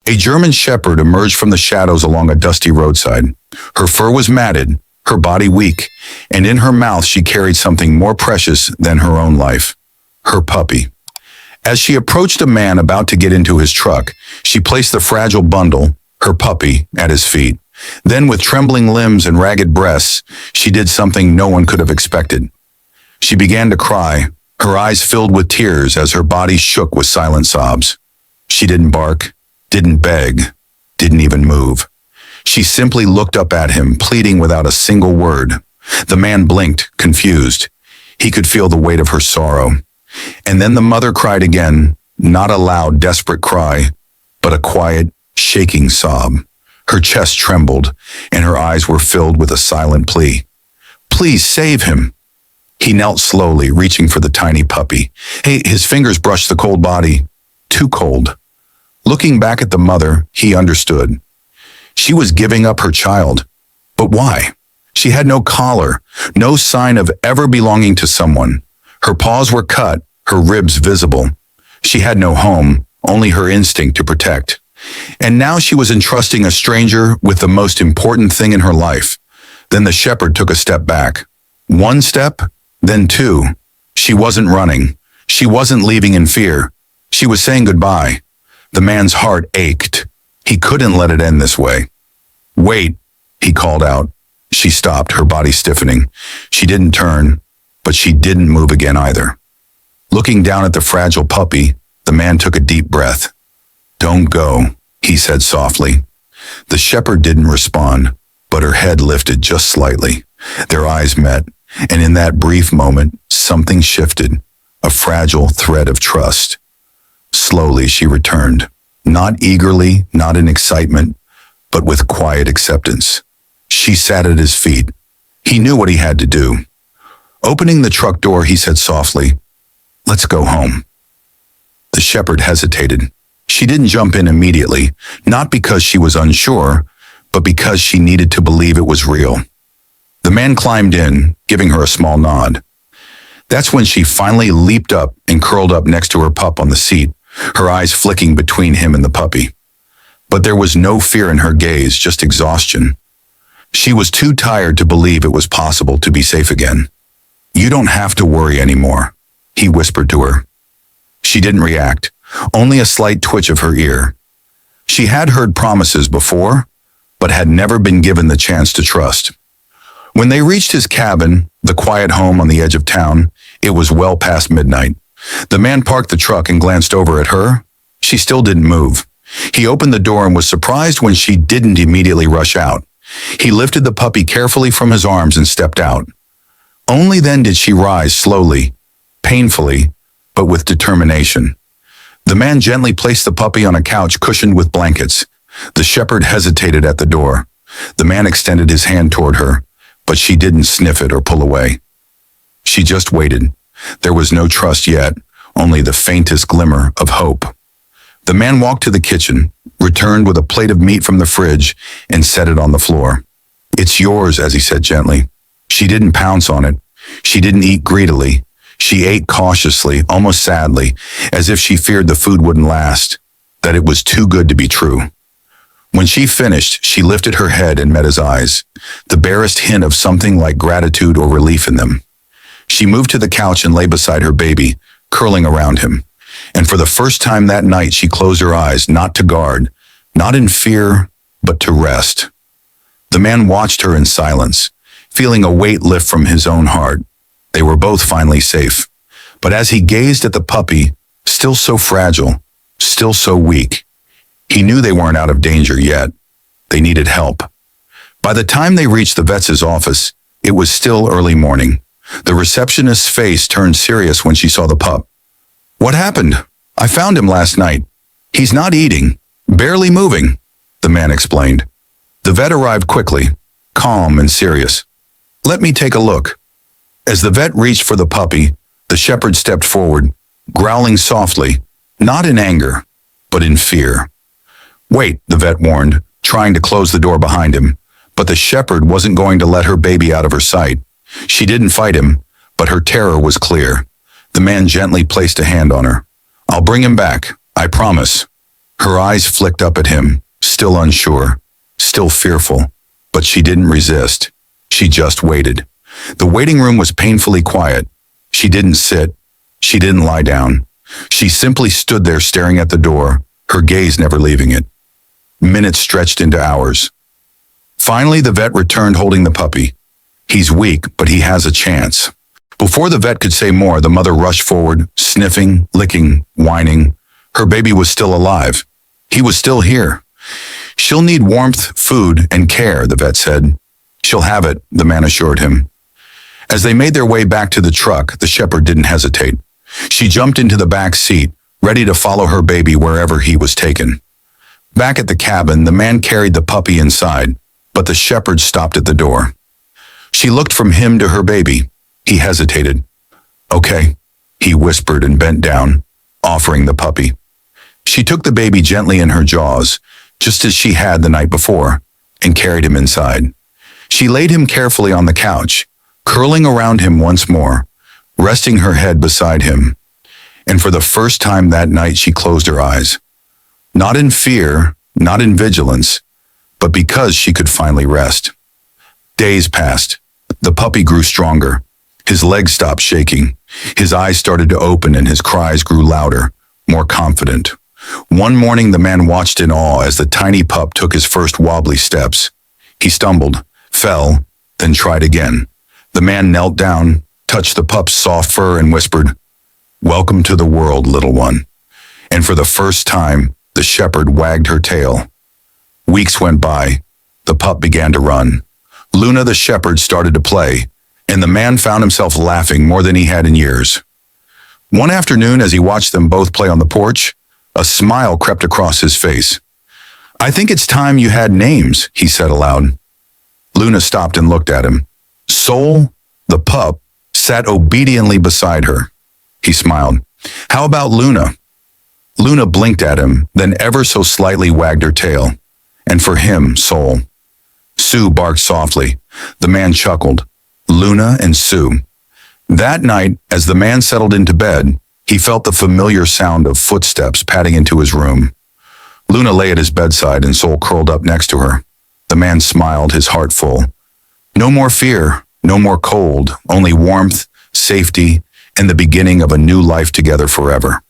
A German shepherd emerged from the shadows along a dusty roadside. Her fur was matted, her body weak, and in her mouth she carried something more precious than her own life, her puppy. As she approached a man about to get into his truck, she placed the fragile bundle, her puppy, at his feet. Then, with trembling limbs and ragged breasts, she did something no one could have expected. She began to cry, her eyes filled with tears as her body shook with silent sobs. She didn't bark, didn't beg, didn't even move. She simply looked up at him, pleading without a single word. The man blinked, confused. He could feel the weight of her sorrow. And then the mother cried again, not a loud, desperate cry, but a quiet, shaking sob. Her chest trembled, and her eyes were filled with a silent plea. "Please save him." He knelt slowly, reaching for the tiny puppy. His fingers brushed the cold body. Too cold. Looking back at the mother, he understood. She was giving up her child. But why? She had no collar, no sign of ever belonging to someone. Her paws were cut, her ribs visible. She had no home, only her instinct to protect. And now she was entrusting a stranger with the most important thing in her life. Then the shepherd took a step back. One step, then two. She wasn't running. She wasn't leaving in fear. She was saying goodbye. The man's heart ached. He couldn't let it end this way. "Wait," he called out. She stopped, her body stiffening. She didn't turn, but she didn't move again either. Looking down at the fragile puppy, the man took a deep breath. "Don't go," he said softly. The shepherd didn't respond, but her head lifted just slightly. Their eyes met, and in that brief moment, something shifted, a fragile thread of trust. Slowly she returned, not eagerly, not in excitement, but with quiet acceptance. She sat at his feet. He knew what he had to do. Opening the truck door, he said softly, "Let's go home." The shepherd hesitated. She didn't jump in immediately, not because she was unsure, but because she needed to believe it was real. The man climbed in, giving her a small nod. That's when she finally leaped up and curled up next to her pup on the seat, her eyes flicking between him and the puppy. But there was no fear in her gaze, just exhaustion. She was too tired to believe it was possible to be safe again. "You don't have to worry anymore," he whispered to her. She didn't react, only a slight twitch of her ear. She had heard promises before, but had never been given the chance to trust. When they reached his cabin, the quiet home on the edge of town, it was well past midnight. The man parked the truck and glanced over at her. She still didn't move. He opened the door and was surprised when she didn't immediately rush out. He lifted the puppy carefully from his arms and stepped out. Only then did she rise slowly, painfully, but with determination. The man gently placed the puppy on a couch cushioned with blankets. The shepherd hesitated at the door. The man extended his hand toward her, but she didn't sniff it or pull away. She just waited. There was no trust yet, only the faintest glimmer of hope. The man walked to the kitchen, returned with a plate of meat from the fridge, and set it on the floor. "It's yours," as he said gently. She didn't pounce on it. She didn't eat greedily. She ate cautiously, almost sadly, as if she feared the food wouldn't last, that it was too good to be true. When she finished, she lifted her head and met his eyes, the barest hint of something like gratitude or relief in them. She moved to the couch and lay beside her baby, curling around him. And for the first time that night, she closed her eyes, not to guard, not in fear, but to rest. The man watched her in silence, feeling a weight lift from his own heart. They were both finally safe. But as he gazed at the puppy, still so fragile, still so weak, he knew they weren't out of danger yet. They needed help. By the time they reached the vet's office, it was still early morning. The receptionist's face turned serious when she saw the pup. "What happened? I found him last night. He's not eating, barely moving," the man explained. The vet arrived quickly, calm and serious. "Let me take a look." As the vet reached for the puppy, the shepherd stepped forward, growling softly, not in anger, but in fear. "Wait," the vet warned, trying to close the door behind him, but the shepherd wasn't going to let her baby out of her sight. She didn't fight him, but her terror was clear. The man gently placed a hand on her. "I'll bring him back, I promise." Her eyes flicked up at him, still unsure, still fearful, but she didn't resist. She just waited. The waiting room was painfully quiet. She didn't sit. She didn't lie down. She simply stood there staring at the door, her gaze never leaving it. Minutes stretched into hours. Finally, the vet returned holding the puppy. He's weak, but he has a chance. Before the vet could say more, the mother rushed forward, sniffing, licking, whining. Her baby was still alive. He was still here. She'll need warmth, food, and care, the vet said. She'll have it, the man assured him. As they made their way back to the truck, the shepherd didn't hesitate. She jumped into the back seat, ready to follow her baby wherever he was taken. Back at the cabin, the man carried the puppy inside, but the shepherd stopped at the door. She looked from him to her baby. He hesitated. "Okay," he whispered and bent down, offering the puppy. She took the baby gently in her jaws, just as she had the night before, and carried him inside. She laid him carefully on the couch, curling around him once more, resting her head beside him. And for the first time that night, she closed her eyes. Not in fear, not in vigilance, but because she could finally rest. Days passed. The puppy grew stronger. His legs stopped shaking. His eyes started to open and his cries grew louder, more confident. One morning, the man watched in awe as the tiny pup took his first wobbly steps. He stumbled, fell, then tried again. The man knelt down, touched the pup's soft fur and whispered, "Welcome to the world, little one." And for the first time, the shepherd wagged her tail. Weeks went by. The pup began to run. Luna the shepherd started to play, and the man found himself laughing more than he had in years. One afternoon, as he watched them both play on the porch, a smile crept across his face. "I think it's time you had names," he said aloud. Luna stopped and looked at him. Soul, the pup, sat obediently beside her. He smiled. "How about Luna?" Luna blinked at him, then ever so slightly wagged her tail. And for him, Soul. Sue barked softly. The man chuckled. Luna and Sue. That night, as the man settled into bed, he felt the familiar sound of footsteps padding into his room. Luna lay at his bedside and Soul curled up next to her. The man smiled, his heart full. No more fear, no more cold, only warmth, safety, and the beginning of a new life together forever.